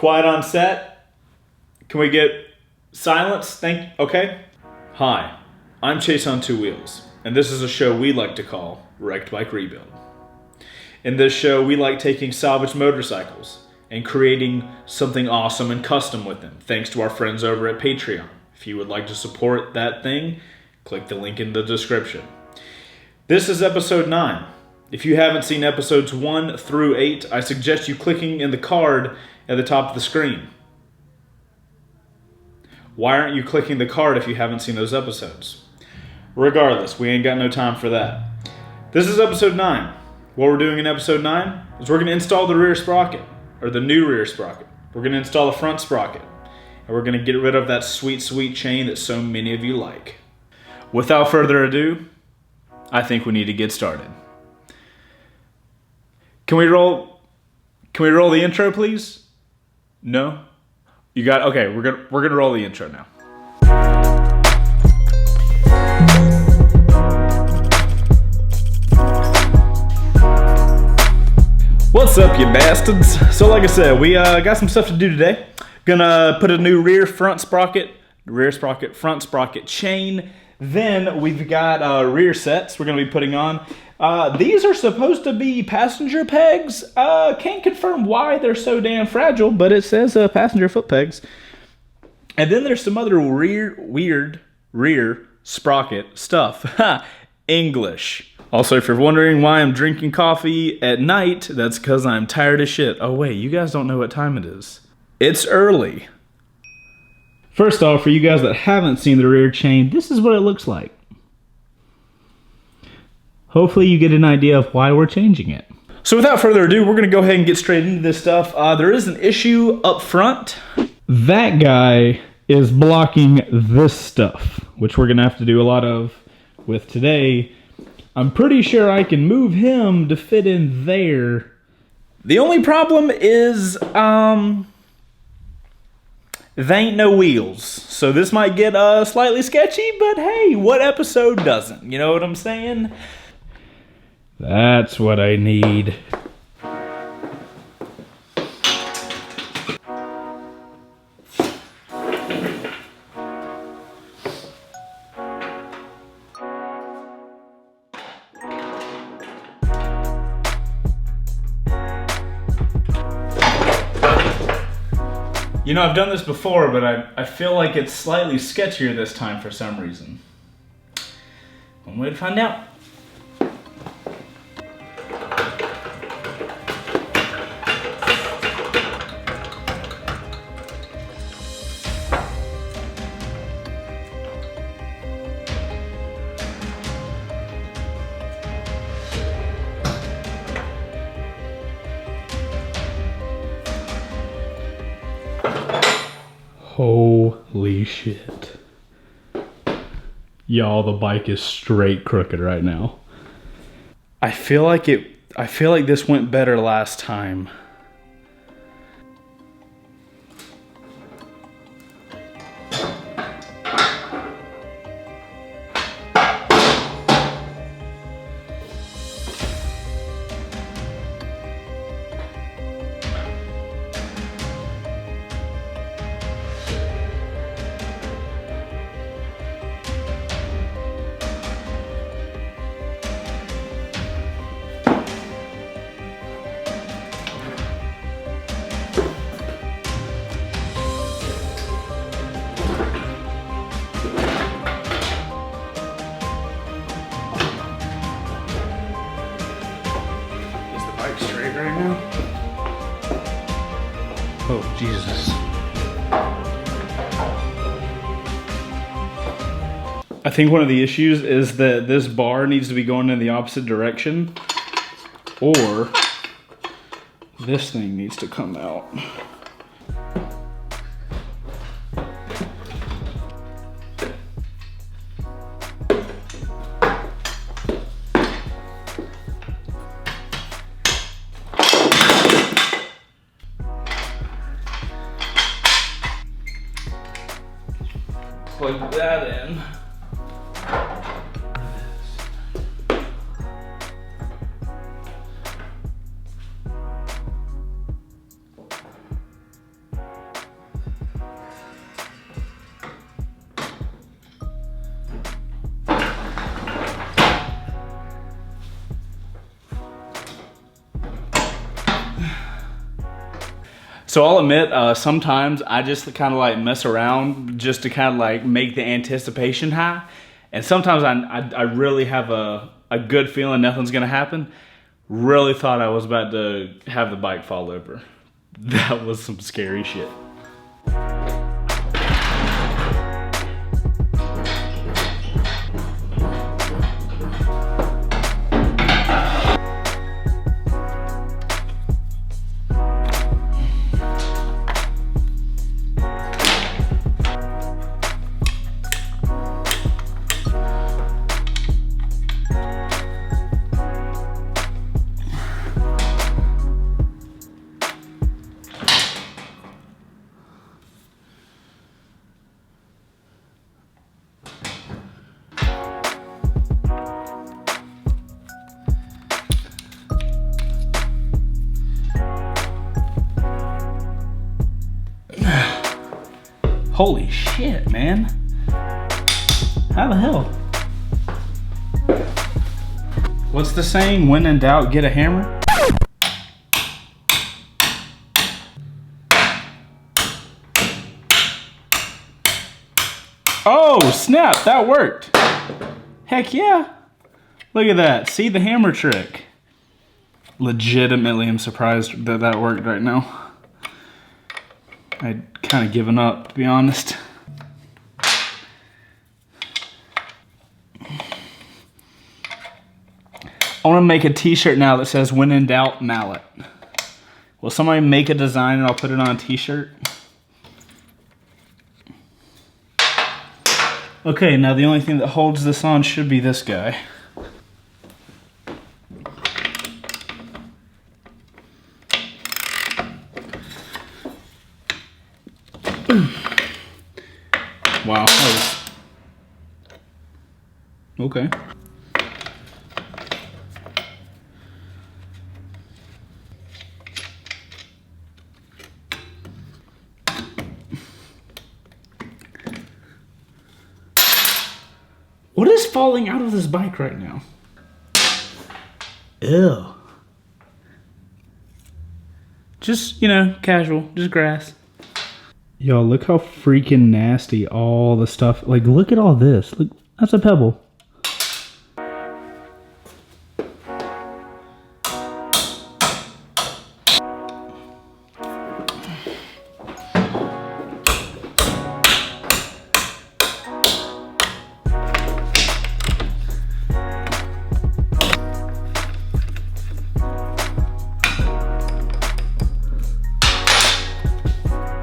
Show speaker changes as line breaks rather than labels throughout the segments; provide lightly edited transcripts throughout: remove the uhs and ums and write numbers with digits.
Quiet on set. Can we get silence? Okay. Hi, I'm Chaseontwowheels, and this is a show we like to call Wrecked Bike Rebuild. In this show, we like taking salvaged motorcycles and creating something awesome and custom with them, thanks to our friends over at Patreon. If you would like to support that thing, click the link in the description. This is episode 9. If you haven't seen episodes 1 through 8, I suggest you clicking in the card at the top of the screen. Why aren't you clicking the card if you haven't seen those episodes? Regardless, we ain't got no time for that. This is episode 9. What we're doing in episode 9 is we're going to install the rear sprocket, or the new rear sprocket. We're going to install the front sprocket, and we're going to get rid of that sweet, sweet chain that so many of you like. Without further ado, I think we need to get started. Can we roll the intro, please? No? You got, okay, we're gonna roll the intro now. What's up, you bastards? So like I said, we got some stuff to do today. Gonna put a new front sprocket, front sprocket chain. Then we've got rear sets we're gonna be putting on. These are supposed to be passenger pegs. Can't confirm why they're so damn fragile, but it says passenger foot pegs. And then there's some other weird rear sprocket stuff. English. Also, if you're wondering why I'm drinking coffee at night, that's because I'm tired as shit. Oh wait, you guys don't know what time it is. It's early. First off, for you guys that haven't seen the rear chain, this is what it looks like. Hopefully you get an idea of why we're changing it. So without further ado, we're going to go ahead and get straight into this stuff. There is an issue up front. That guy is blocking this stuff, which we're going to have to do a lot of with today. I'm pretty sure I can move him to fit in there. The only problem is, there ain't no wheels. So this might get slightly sketchy, but hey, what episode doesn't? You know what I'm saying? That's what I need. You know, I've done this before, but I feel like it's slightly sketchier this time for some reason. One way to find out. Holy shit. Y'all, the bike is straight crooked right now. I feel like this went better last time. Right now? Oh, Jesus. I think one of the issues is that this bar needs to be going in the opposite direction, or this thing needs to come out. Plug that in. So I'll admit, sometimes I just kind of like mess around just to kind of like make the anticipation high. And sometimes I really have a good feeling nothing's gonna happen. Really thought I was about to have the bike fall over. That was some scary shit. Holy shit, man. How the hell? What's the saying? When in doubt, get a hammer? Oh, snap, that worked. Heck yeah. Look at that. See the hammer trick. Legitimately, I'm surprised that that worked right now. I'd kind of given up, to be honest. I want to make a t-shirt now that says, when in doubt, mallet. Will somebody make a design and I'll put it on a t-shirt? Okay, now the only thing that holds this on should be this guy. Wow. Okay. What is falling out of this bike right now? Ew. Just, you know, casual, just grass. Y'all, look how freaking nasty all the stuff, like look at all this. Look, that's a pebble.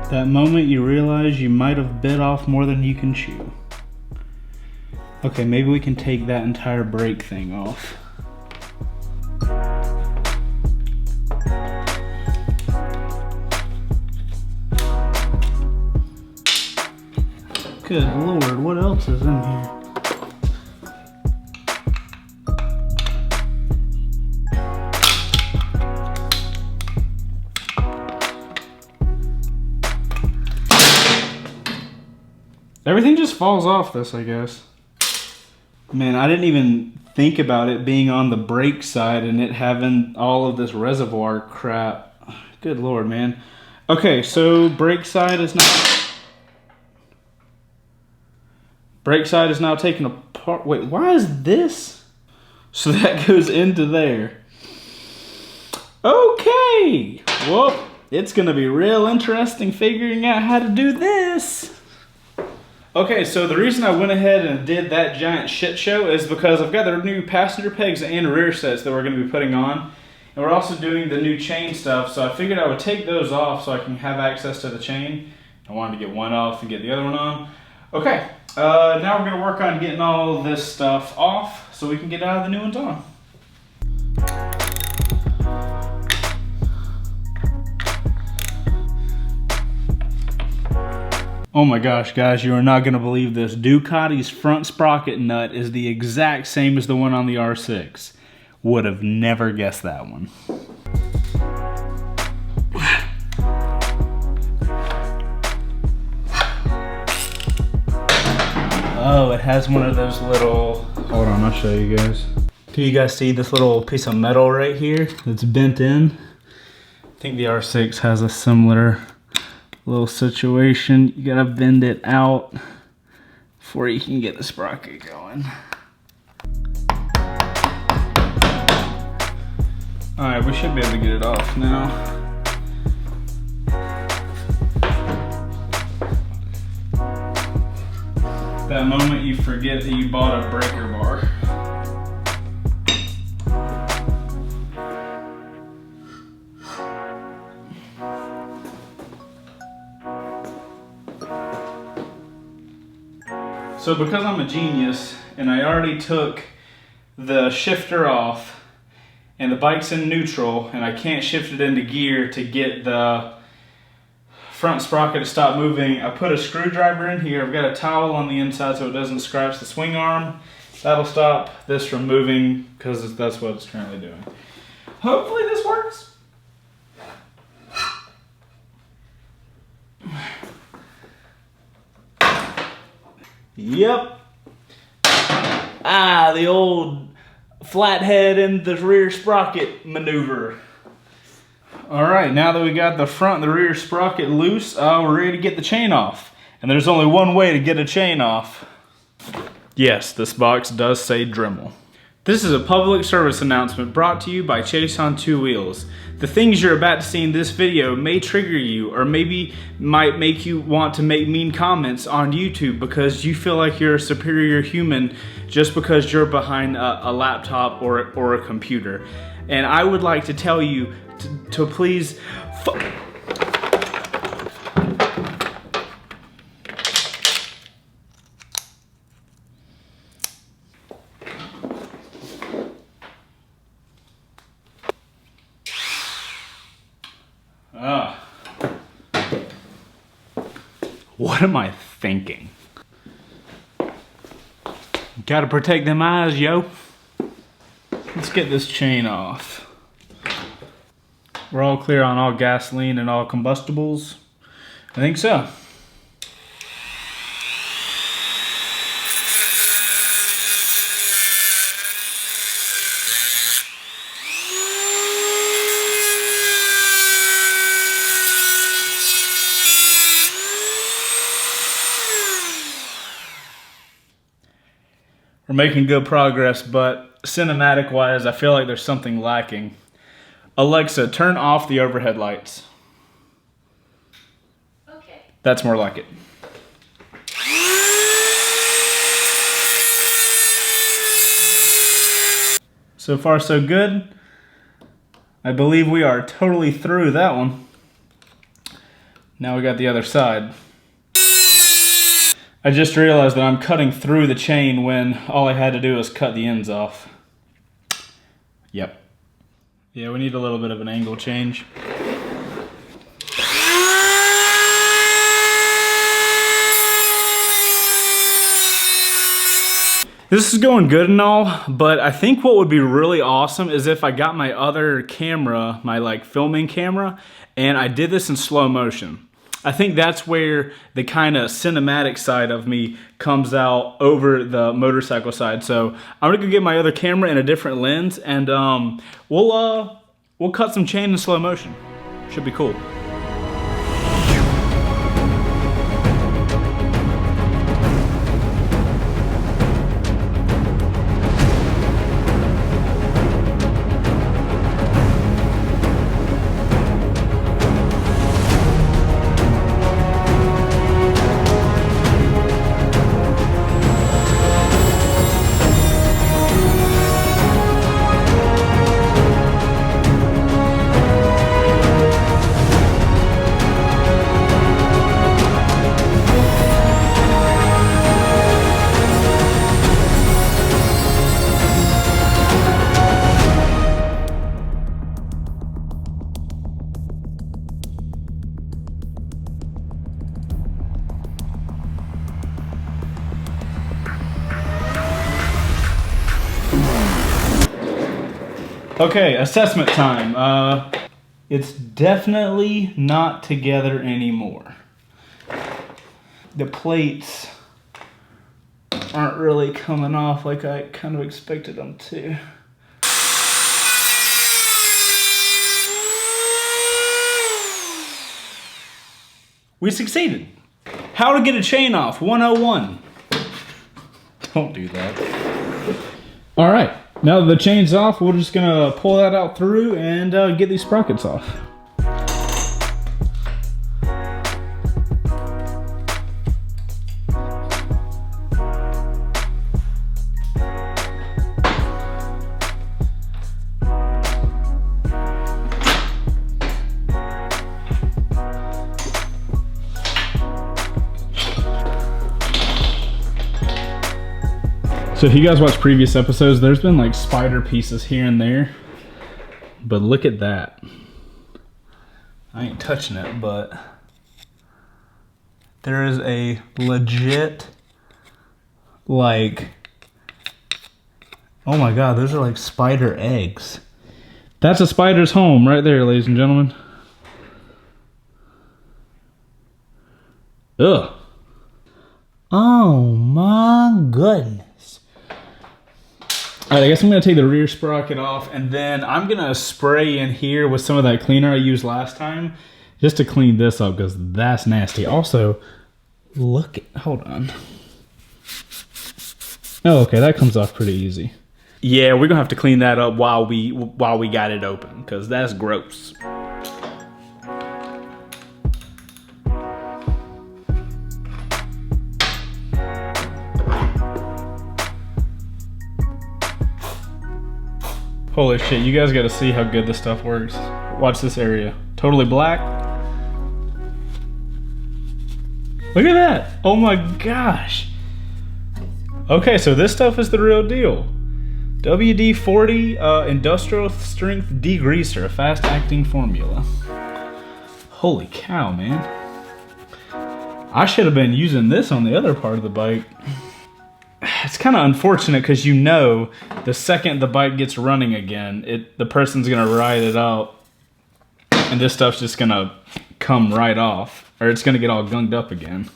That moment you realize you might have bit off more than you can chew. Okay, maybe we can take that entire brake thing off. Good Lord, what else is in here? Everything just falls off this, I guess. Man, I didn't even think about it being on the brake side and it having all of this reservoir crap. Good Lord, man. Okay, so brake side is now taken apart. Wait, why is this? So that goes into there. Okay. Well, it's gonna be real interesting figuring out how to do this. Okay, so the reason I went ahead and did that giant shit show is because I've got the new passenger pegs and rear sets that we're going to be putting on. And we're also doing the new chain stuff, so I figured I would take those off so I can have access to the chain. I wanted to get one off and get the other one on. Okay, now we're going to work on getting all this stuff off so we can get the new ones on. Oh my gosh, guys, you are not gonna believe this. Ducati's front sprocket nut is the exact same as the one on the R6. Would have never guessed that one. Oh, it has one of those little, hold on, I'll show you guys. Can you guys see this little piece of metal right here that's bent in? I think the R6 has a similar little situation. You gotta bend it out before you can get the sprocket going. All right, we should be able to get it off now. That moment you forget that you bought a breaker bar. So because I'm a genius and I already took the shifter off and the bike's in neutral and I can't shift it into gear to get the front sprocket to stop moving, I put a screwdriver in here. I've got a towel on the inside so it doesn't scratch the swing arm. That'll stop this from moving because that's what it's currently doing. Hopefully this works. Yep. Ah, the old flathead and the rear sprocket maneuver. All right, now that we got the front and the rear sprocket loose, we're ready to get the chain off. And there's only one way to get a chain off. Yes, this box does say Dremel. This is a public service announcement brought to you by Chaseontwowheels. The things you're about to see in this video may trigger you or maybe might make you want to make mean comments on YouTube because you feel like you're a superior human just because you're behind a laptop or a computer. And I would like to tell you to please what am I thinking? Gotta protect them eyes, yo. Let's get this chain off. We're all clear on all gasoline and all combustibles? I think so. We're making good progress, but cinematic-wise, I feel like there's something lacking. Alexa, turn off the overhead lights. Okay. That's more like it. So far, so good. I believe we are totally through that one. Now we got the other side. I just realized that I'm cutting through the chain when all I had to do was cut the ends off. Yep. Yeah, we need a little bit of an angle change. This is going good and all, but I think what would be really awesome is if I got my other camera, my filming camera, and I did this in slow motion. I think that's where the kind of cinematic side of me comes out over the motorcycle side. So I'm gonna go get my other camera in a different lens, and we'll cut some chain in slow motion. Should be cool. Okay, assessment time. It's definitely not together anymore. The plates aren't really coming off like I kind of expected them to. We succeeded. How to get a chain off, 101. Don't do that. All right, now that the chain's off, we're just gonna pull that out through and get these sprockets off. So if you guys watch previous episodes, there's been like spider pieces here and there, but look at that. I ain't touching it, but there is a legit, like, oh my God, those are like spider eggs. That's a spider's home right there, ladies and gentlemen. Ugh. Oh my goodness. All right, I guess I'm gonna take the rear sprocket off, and then I'm gonna spray in here with some of that cleaner I used last time, just to clean this up, because that's nasty. Also, look, hold on. Oh, okay, that comes off pretty easy. Yeah, we're gonna have to clean that up while we got it open, because that's gross. Holy shit, you guys gotta see how good this stuff works. Watch this area. Totally black. Look at that. Oh my gosh. Okay, so this stuff is the real deal. WD-40 industrial strength degreaser, a fast acting formula. Holy cow, man. I should have been using this on the other part of the bike. It's kind of unfortunate because you know the second the bike gets running again, the person's gonna ride it out and this stuff's just gonna come right off, or it's gonna get all gunged up again.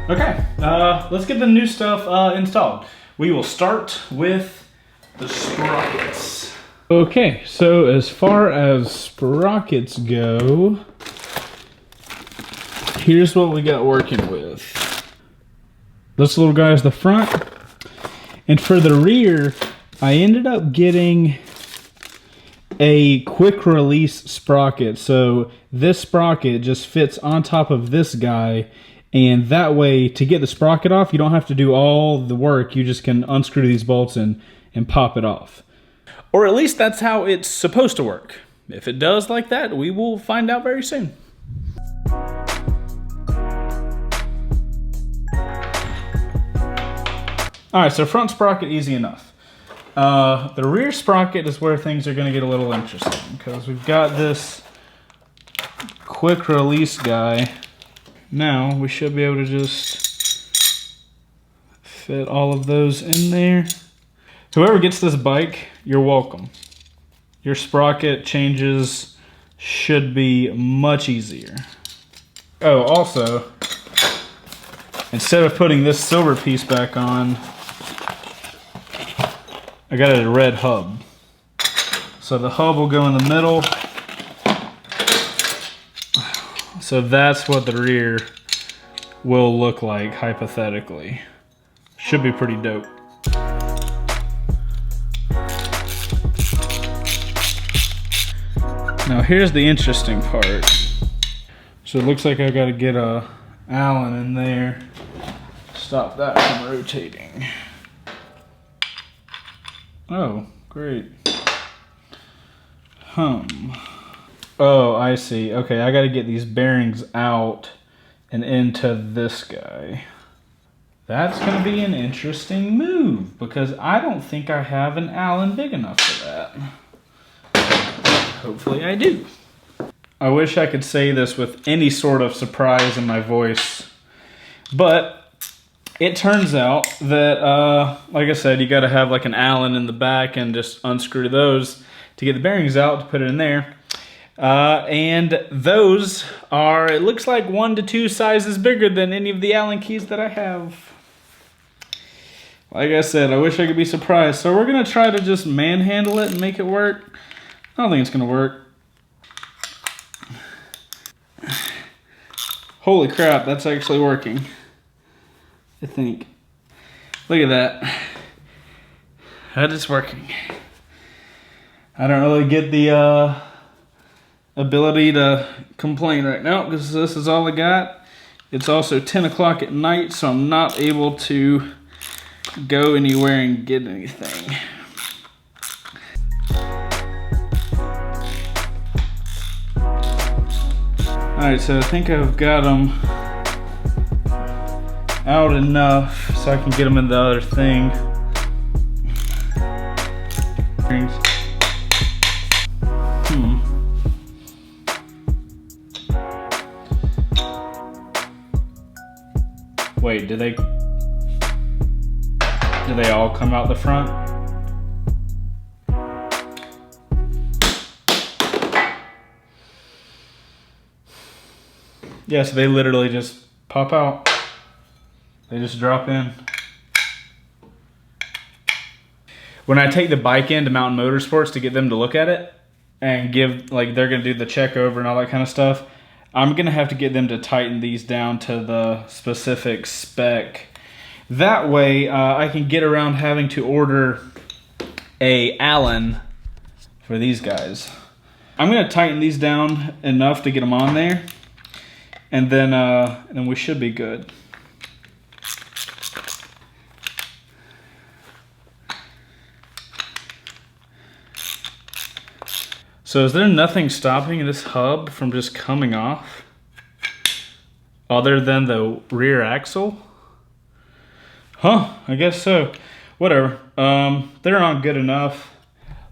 Okay, let's get the new stuff installed. We will start with the sprockets. Okay, so as far as sprockets go, here's what we got working with. This little guy is the front, and for the rear, I ended up getting a quick release sprocket. So this sprocket just fits on top of this guy, and that way, to get the sprocket off, you don't have to do all the work. You just can unscrew these bolts and pop it off. Or at least that's how it's supposed to work. If it does like that, we will find out very soon. All right, so front sprocket, easy enough. The rear sprocket is where things are gonna get a little interesting, because we've got this quick release guy. Now we should be able to just fit all of those in there. Whoever gets this bike, you're welcome. Your sprocket changes should be much easier. Oh, also, instead of putting this silver piece back on, I got a red hub. So the hub will go in the middle. So that's what the rear will look like, hypothetically. Should be pretty dope. Now here's the interesting part. So it looks like I gotta get a Allen in there. Stop that from rotating. Oh, great. Oh, I see. Okay, I gotta get these bearings out and into this guy. That's gonna be an interesting move, because I don't think I have an Allen big enough for that. Hopefully I do. I wish I could say this with any sort of surprise in my voice, but it turns out that, like I said, you gotta have like an Allen in the back and just unscrew those to get the bearings out to put it in there. And those are, it looks like 1 to 2 sizes bigger than any of the Allen keys that I have. Like I said, I wish I could be surprised. So we're gonna try to just manhandle it and make it work. I don't think it's gonna work. Holy crap, that's actually working. I think. Look at that. That is working. I don't really get the ability to complain right now because this is all I got. It's also 10 o'clock at night, so I'm not able to go anywhere and get anything. Alright, so I think I've got them out enough so I can get them in the other thing. Wait, do they all come out the front? Yeah, so they literally just pop out. They just drop in. When I take the bike into Mountain Motorsports to get them to look at it and give, like, they're gonna do the check over and all that kind of stuff, I'm gonna have to get them to tighten these down to the specific spec. That way, I can get around having to order a Allen for these guys. I'm gonna tighten these down enough to get them on there, and then we should be good. So is there nothing stopping this hub from just coming off other than the rear axle? Huh, I guess so. Whatever. They're not good enough.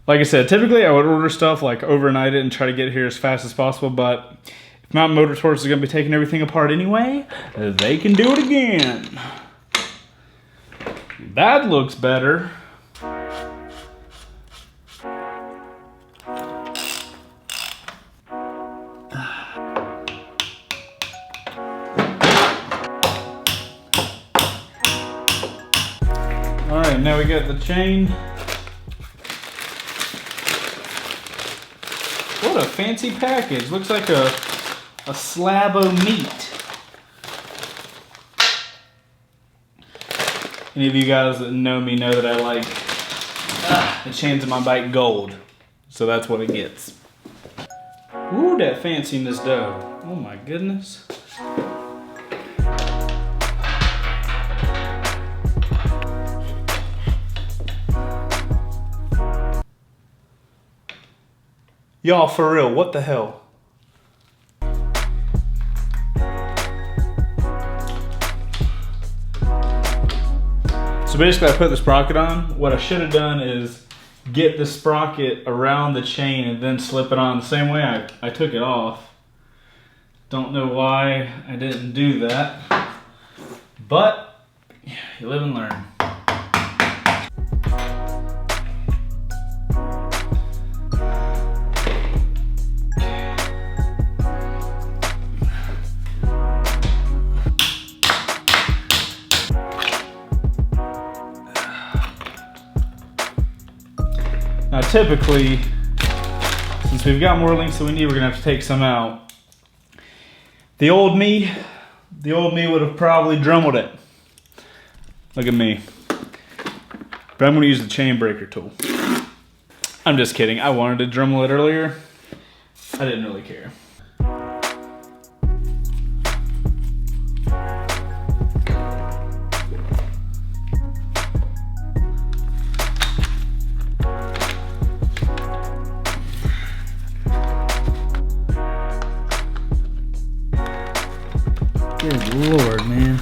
Like I said, typically I would order stuff like overnight it and try to get it here as fast as possible, but if Mountain Motorsports is going to be taking everything apart anyway, they can do it again. That looks better. Alright, now we got the chain. What a fancy package. Looks like a slab of meat. Any of you guys that know me know that I like the chains of my bike gold. So that's what it gets. Ooh, that fanciness though. Oh my goodness. Y'all, for real, what the hell? So basically I put the sprocket on. What I should have done is get the sprocket around the chain and then slip it on the same way I took it off. Don't know why I didn't do that, but you live and learn. Now typically, since we've got more links than we need, we're gonna have to take some out. The old me would have probably Dremelled it. Look at me. But I'm gonna use the chain breaker tool. I'm just kidding, I wanted to Dremel it earlier. I didn't really care. Good Lord, man.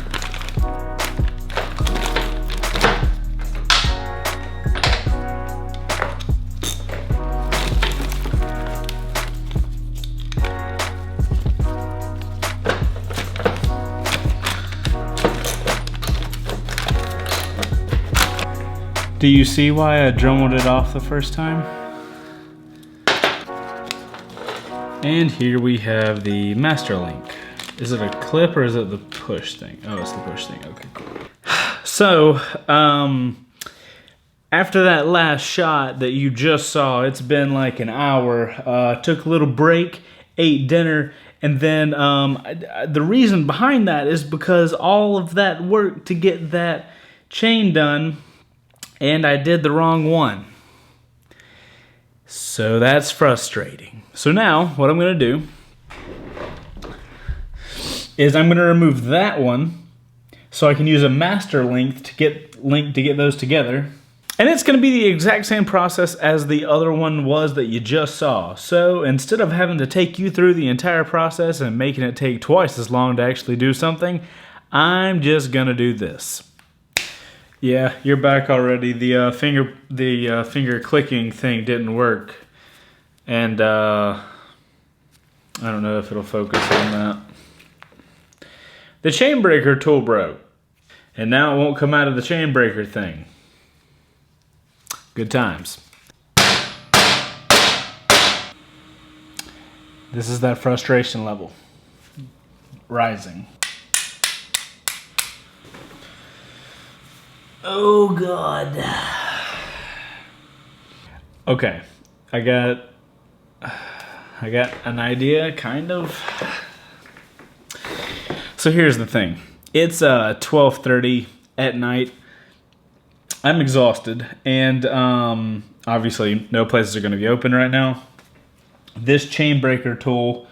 Do you see why I Dremelled it off the first time? And here we have the master link. Is it a clip or is it the push thing? Oh, it's the push thing. Okay, cool. So, after that last shot that you just saw, it's been like an hour. Took a little break, ate dinner, and then the reason behind that is because all of that work to get that chain done, and I did the wrong one. So that's frustrating. So now, what I'm gonna do is I'm gonna remove that one so I can use a master link to get those together. And it's gonna be the exact same process as the other one was that you just saw. So instead of having to take you through the entire process and making it take twice as long to actually do something, I'm just gonna do this. Yeah, you're back already. The finger clicking thing didn't work. And I don't know if it'll focus on that. The chain breaker tool broke. And now it won't come out of the chain breaker thing. Good times. This is that frustration level rising. Oh God. Okay, I got an idea, kind of. So here's the thing. It's 12:30 at night. I'm exhausted, and obviously no places are going to be open right now. This chain breaker tool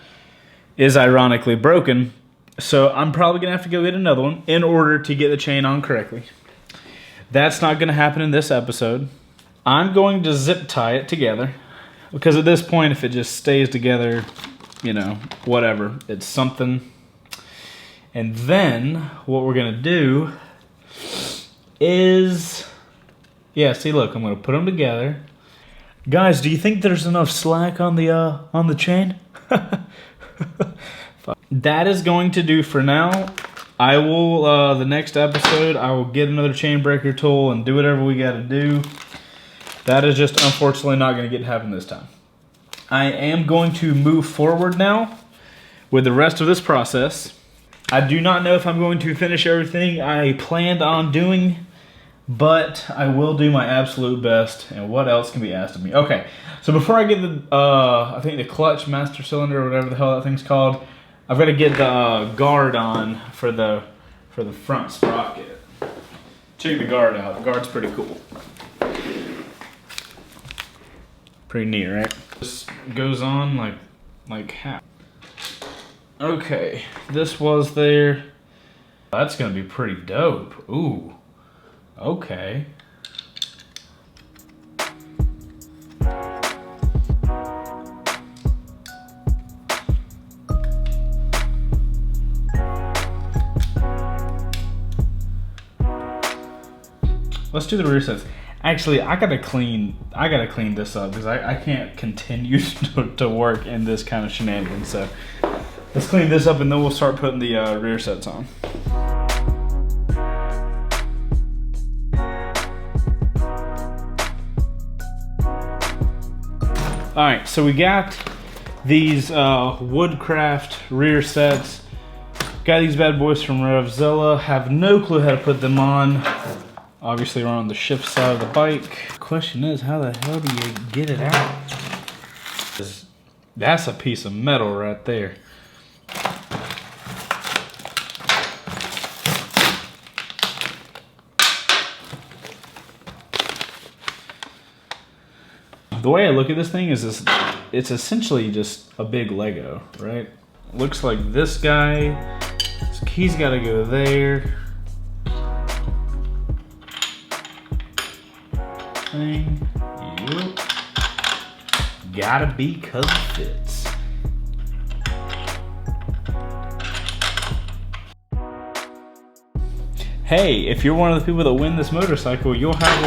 is ironically broken, so I'm probably going to have to go get another one in order to get the chain on correctly. That's not going to happen in this episode. I'm going to zip tie it together, because at this point, if it just stays together, you know, whatever, it's something. And then what we're going to do is... yeah, see, look, I'm gonna put them together. Guys, do you think there's enough slack on the chain? That is going to do for now. I will, the next episode, I will get another chain breaker tool and do whatever we gotta do. That is just unfortunately not gonna get happen this time. I am going to move forward now with the rest of this process. I do not know if I'm going to finish everything I planned on doing, but I will do my absolute best, and what else can be asked of me? Okay, so before I get the, I think the clutch master cylinder, or whatever the hell that thing's called, I've got to get the guard on for the front sprocket. Check the guard out. The guard's pretty cool. Pretty neat, right? This goes on like half. Okay, this was there. That's gonna be pretty dope. Ooh. Okay. Let's do the rear sets. Actually, I gotta clean this up because I can't continue to work in this kind of shenanigans. So let's clean this up and then we'll start putting the rear sets on. All right, so we got these Woodcraft rear sets. Got these bad boys from Revzilla. Have no clue how to put them on. Obviously, we're on the shift side of the bike. Question is, how the hell do you get it out? That's a piece of metal right there. The way I look at this thing is it's essentially just a big Lego, right? Looks like this guy, he's got to go there. Thing, yep. Gotta be 'cause it fits. Hey, if you're one of the people that win this motorcycle, you'll have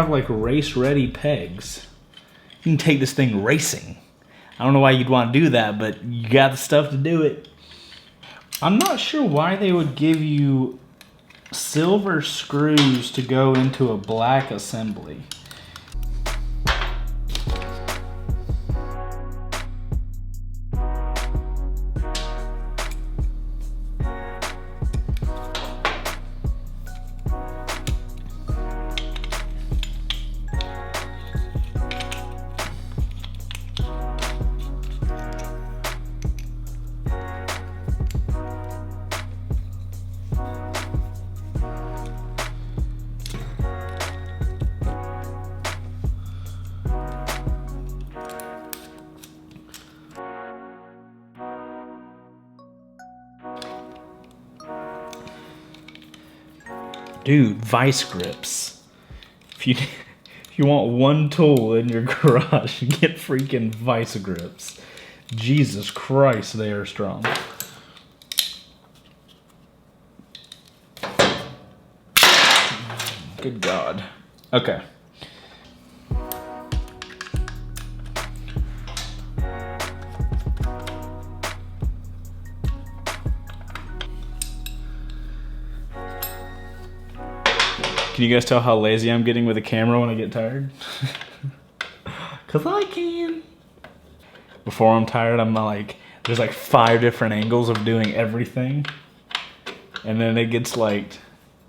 like race ready pegs. You can take this thing racing. I don't know why you'd want to do that, but you got the stuff to do it. I'm not sure why they would give you silver screws to go into a black assembly. Dude, vice grips. If you want one tool in your garage, get freaking vice grips. Jesus Christ, they are strong. Good God. Okay. Can you guys tell how lazy I'm getting with the camera when I get tired? Cause I can. Before I'm tired, I'm like, there's like 5 different angles of doing everything. And then it gets like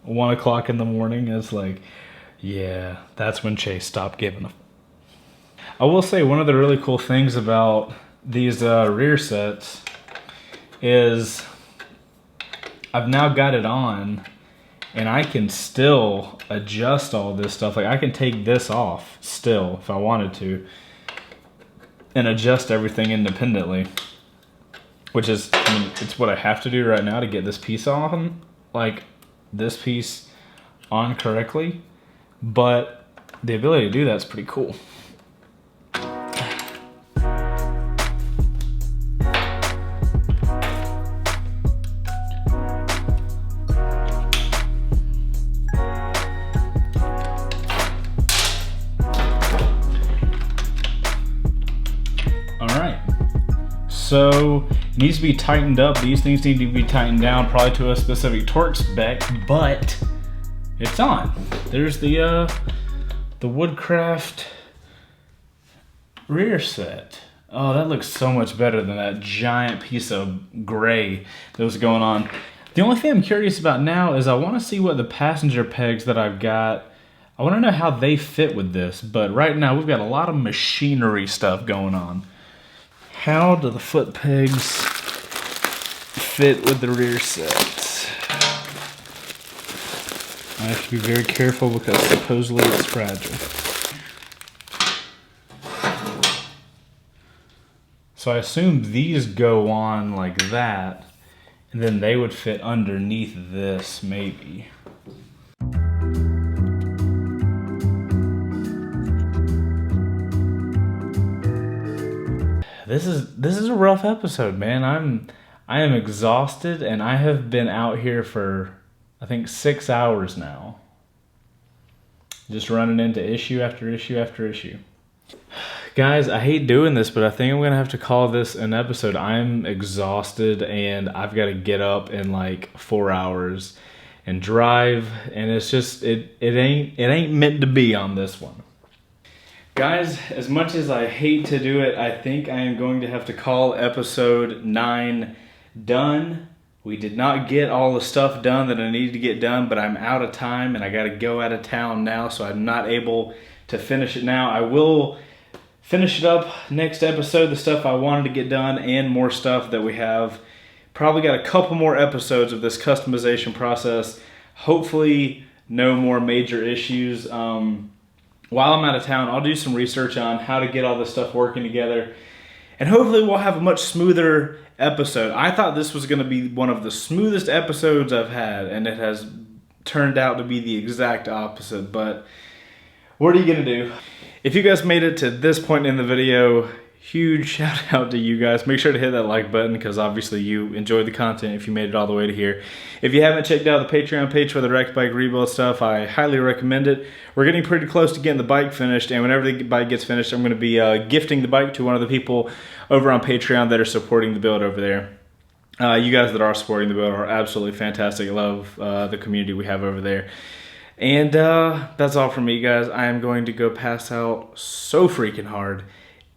1 o'clock in the morning, and it's like, yeah, that's when Chase stopped giving a. I will say one of the really cool things about these rear sets is I've now got it on, and I can still adjust all this stuff. Like I can take this off still if I wanted to and adjust everything independently, which is, I mean, it's what I have to do right now to get this piece on, like this piece on correctly, but the ability to do that's pretty cool. So it needs to be tightened up. These things need to be tightened down, probably to a specific torque spec, but it's on. There's the Woodcraft rear set. Oh, that looks so much better than that giant piece of gray that was going on. The only thing I'm curious about now is I want to see what the passenger pegs that I've got, I want to know how they fit with this, but right now we've got a lot of machinery stuff going on. How do the foot pegs fit with the rear set? I have to be very careful because supposedly it's fragile. So I assume these go on like that, and then they would fit underneath this, maybe. This is a rough episode, man. I am exhausted, and I have been out here for I think 6 hours now. Just running into issue after issue after issue. Guys, I hate doing this, but I think I'm gonna have to call this an episode. I'm exhausted, and I've got to get up in like 4 hours and drive, and it's just it ain't meant to be on this one. Guys, as much as I hate to do it, I think I am going to have to call episode 9 done. We did not get all the stuff done that I needed to get done, but I'm out of time and I gotta go out of town now, so I'm not able to finish it now. I will finish it up next episode, the stuff I wanted to get done and more stuff that we have. Probably got a couple more episodes of this customization process. Hopefully no more major issues. While I'm out of town, I'll do some research on how to get all this stuff working together. And hopefully we'll have a much smoother episode. I thought this was going to be one of the smoothest episodes I've had, and it has turned out to be the exact opposite. But what are you going to do? If you guys made it to this point in the video, huge shout out to you guys. Make sure to hit that like button because obviously you enjoyed the content if you made it all the way to here. If you haven't checked out the Patreon page for the wrecked bike rebuild stuff, I highly recommend it. We're getting pretty close to getting the bike finished, and whenever the bike gets finished, I'm going to be gifting the bike to one of the people over on Patreon that are supporting the build over there. You guys that are supporting the build are absolutely fantastic. I love the community we have over there. And that's all from me, guys. I am going to go pass out so freaking hard.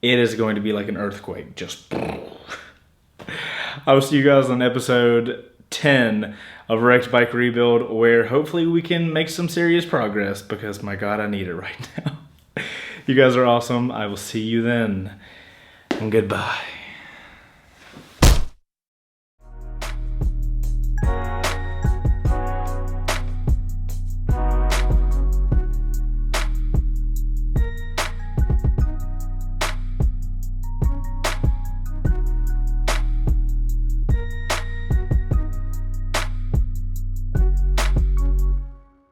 It is going to be like an earthquake. Just. I will see you guys on episode 10 of Wrecked Bike Rebuild, where hopefully we can make some serious progress because, my God, I need it right now. You guys are awesome. I will see you then. And goodbye.